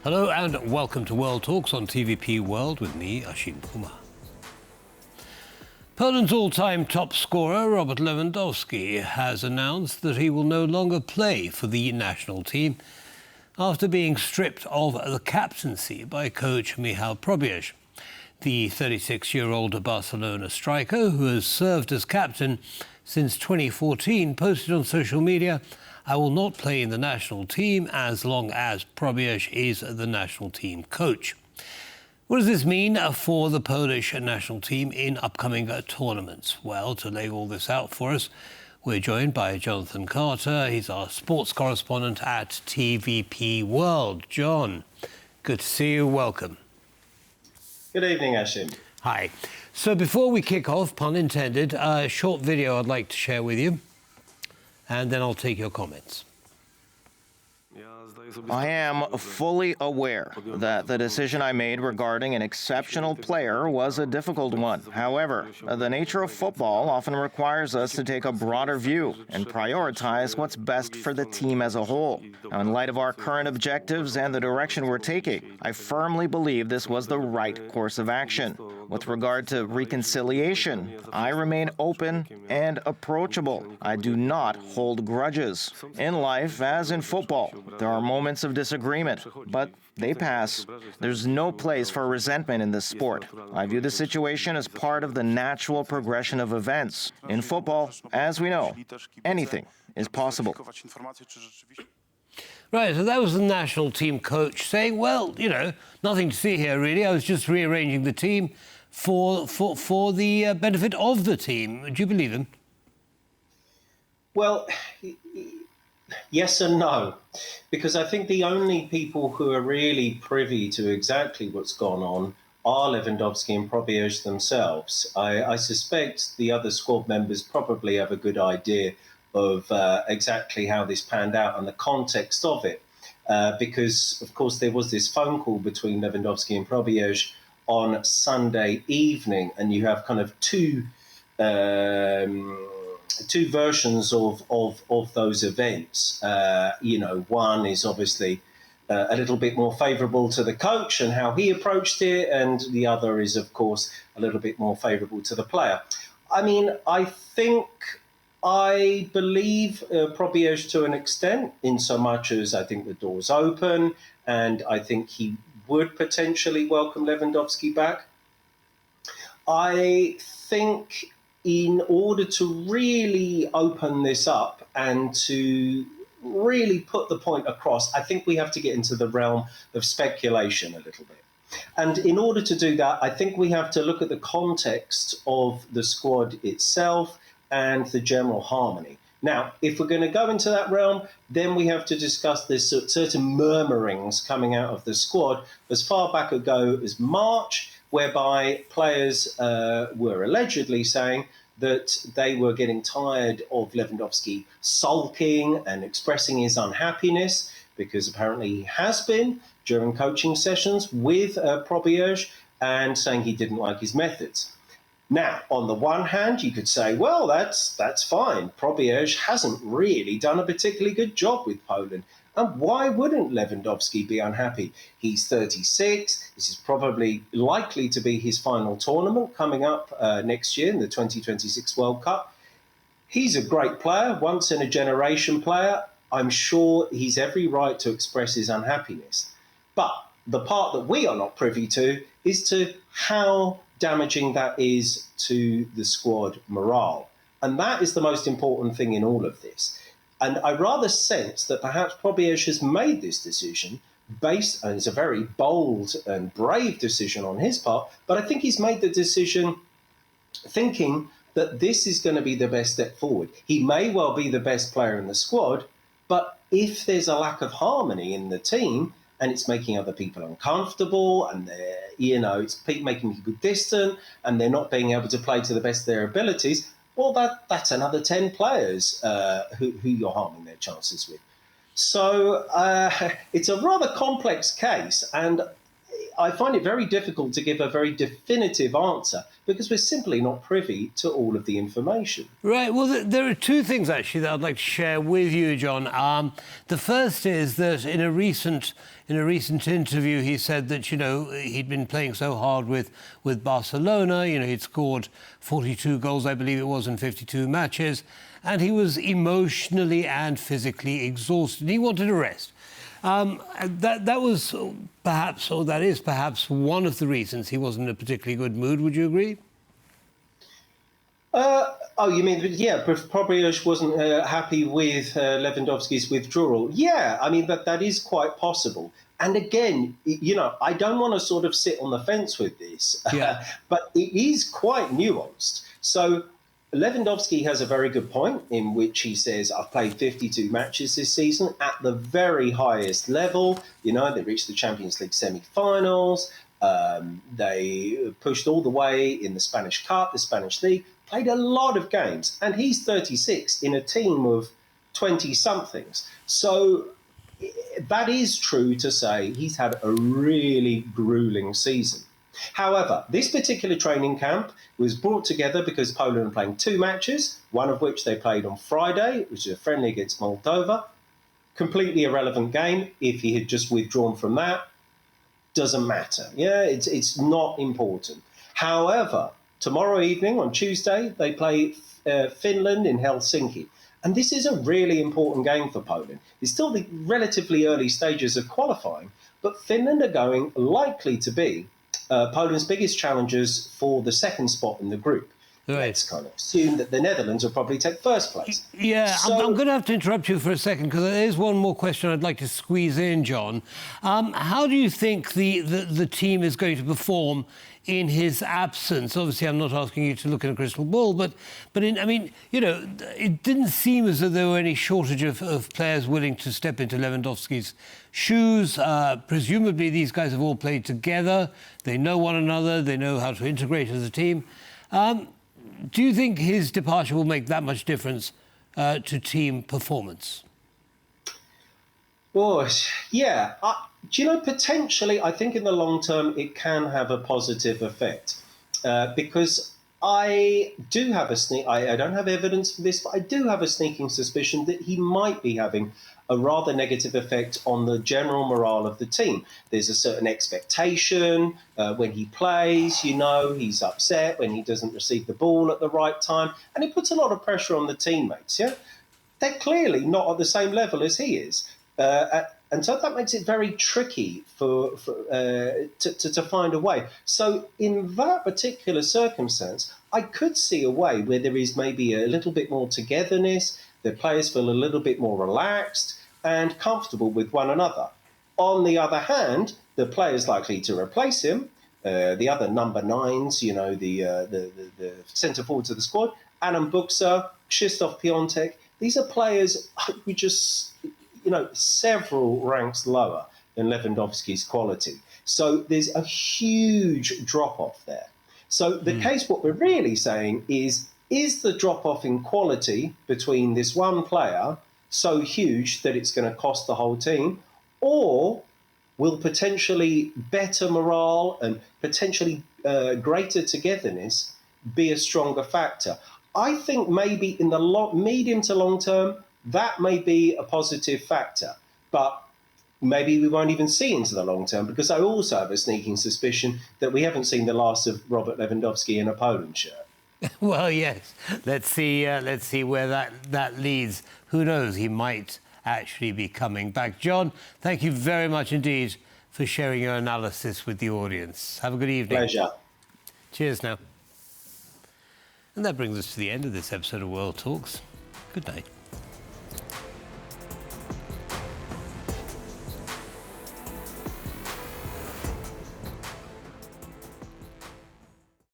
Hello and welcome to World Talks on TVP World with me, Ashim Kumar. Poland's all-time top scorer, Robert Lewandowski, has announced that he will no longer play for the national team after being stripped of the captaincy by coach Michał Probierz. The 36-year-old Barcelona striker, who has served as captain since 2014, posted on social media, "I will not play in the national team as long as Probierz is the national team coach." What does this mean for the Polish national team in upcoming tournaments? Well, to lay all this out for us, we're joined by Jonathan Carter. He's our sports correspondent at TVP World. John, good to see you. Welcome. Good evening, Ashim. Hi. So before we kick off, pun intended, a short video I'd like to share with you, and then I'll take your comments. I am fully aware that the decision I made regarding an exceptional player was a difficult one. However, the nature of football often requires us to take a broader view and prioritize what's best for the team as a whole. Now, in light of our current objectives and the direction we're taking, I firmly believe this was the right course of action. With regard to reconciliation, I remain open and approachable. I do not hold grudges. In life, as in football, there are moments of disagreement, but they pass. There's no place for resentment in this sport. I view the situation as part of the natural progression of events. In football, as we know, anything is possible. Right, so that was the national team coach saying, well, you know, nothing to see here really. I was just rearranging the team for the benefit of the team. Do you believe him? Well, yes and no, because I think the only people who are really privy to exactly what's gone on are Lewandowski and Probierz themselves. I suspect the other squad members probably have a good idea of exactly how this panned out and the context of it, because, of course, there was this phone call between Lewandowski and Probierz on Sunday evening, and you have kind of two versions of those events. One is obviously a little bit more favourable to the coach and how he approached it, and the other is, of course, a little bit more favourable to the player. I mean, I believe Probierz to an extent, in so much as I think the door's open, and I think he would potentially welcome Lewandowski back. I think in order to really open this up and to really put the point across, I think we have to get into the realm of speculation a little bit. And in order to do that, I think we have to look at the context of the squad itself and the general harmony. Now, if we're going to go into that realm, then we have to discuss this certain murmurings coming out of the squad as far back ago as March, whereby players were allegedly saying that they were getting tired of Lewandowski sulking and expressing his unhappiness, because apparently he has been during coaching sessions with Probierz, and saying he didn't like his methods. Now, on the one hand, you could say, well, that's fine. Probierz hasn't really done a particularly good job with Poland. And why wouldn't Lewandowski be unhappy? He's 36. This is probably likely to be his final tournament coming up next year in the 2026 World Cup. He's a great player, once in a generation player. I'm sure he's every right to express his unhappiness. But the part that we are not privy to is to how damaging that is to the squad morale. And that is the most important thing in all of this. And I rather sense that perhaps Probierz has made this decision based, and it's a very bold and brave decision on his part, but I think he's made the decision thinking that this is going to be the best step forward. He may well be the best player in the squad, but if there's a lack of harmony in the team, and it's making other people uncomfortable, and it's making people distant, and they're not being able to play to the best of their abilities, well, that's another 10 players who you're harming their chances with. So it's a rather complex case, and I find it very difficult to give a very definitive answer because we're simply not privy to all of the information. Right. Well, there are two things, actually, that I'd like to share with you, John. The first is that in a recent interview, he said that, he'd been playing so hard with Barcelona. He'd scored 42 goals, I believe it was, in 52 matches. And he was emotionally and physically exhausted. He wanted a rest. That was perhaps, or that is perhaps, one of the reasons he wasn't in a particularly good mood. Would you agree? You mean, Probierz wasn't happy with Lewandowski's withdrawal. Yeah, I mean, that is quite possible. And again, I don't want to sort of sit on the fence with this, but it is quite nuanced. So Lewandowski has a very good point in which he says, I've played 52 matches this season at the very highest level. They reached the Champions League semi-finals. They pushed all the way in the Spanish Cup, the Spanish League, played a lot of games. And he's 36 in a team of 20-somethings. So that is true to say he's had a really grueling season. However, this particular training camp was brought together because Poland were playing two matches, one of which they played on Friday, which is a friendly against Moldova. Completely irrelevant game. If he had just withdrawn from that, doesn't matter. It's not important. However, tomorrow evening, on Tuesday, they play Finland in Helsinki. And this is a really important game for Poland. It's still the relatively early stages of qualifying, but Finland are likely to be Poland's biggest challengers for the second spot in the group. Right. Let's kind of assume that the Netherlands will probably take first place. Yeah, so, I'm going to have to interrupt you for a second because there's one more question I'd like to squeeze in, John. How do you think the team is going to perform in his absence? Obviously, I'm not asking you to look at a crystal ball, but it didn't seem as though there were any shortage of players willing to step into Lewandowski's shoes. Presumably, these guys have all played together. They know one another. They know how to integrate as a team. Do you think his departure will make that much difference to team performance? Well, yeah. Potentially, I think in the long term, it can have a positive effect because I do have I don't have evidence for this, but I do have a sneaking suspicion that he might be having a rather negative effect on the general morale of the team. There's a certain expectation when he plays, he's upset when he doesn't receive the ball at the right time, and it puts a lot of pressure on the teammates, They're clearly not at the same level as he is. And so that makes it very tricky to find a way. So in that particular circumstance, I could see a way where there is maybe a little bit more togetherness, the players feel a little bit more relaxed and comfortable with one another. On the other hand, the players likely to replace him, the other number nines, the centre forwards of the squad, Adam Buksa, Krzysztof Piątek, these are players who just, several ranks lower than Lewandowski's quality. So there's a huge drop-off there. So the case, what we're really saying is the drop-off in quality between this one player so huge that it's going to cost the whole team, or will potentially better morale and potentially greater togetherness be a stronger factor? I think maybe in the medium to long term, that may be a positive factor, but maybe we won't even see into the long term, because I also have a sneaking suspicion that we haven't seen the last of Robert Lewandowski in a Poland shirt. Well, yes. Let's see where that leads. Who knows? He might actually be coming back. John, thank you very much indeed for sharing your analysis with the audience. Have a good evening. Pleasure. Cheers now. And that brings us to the end of this episode of World Talks. Good night.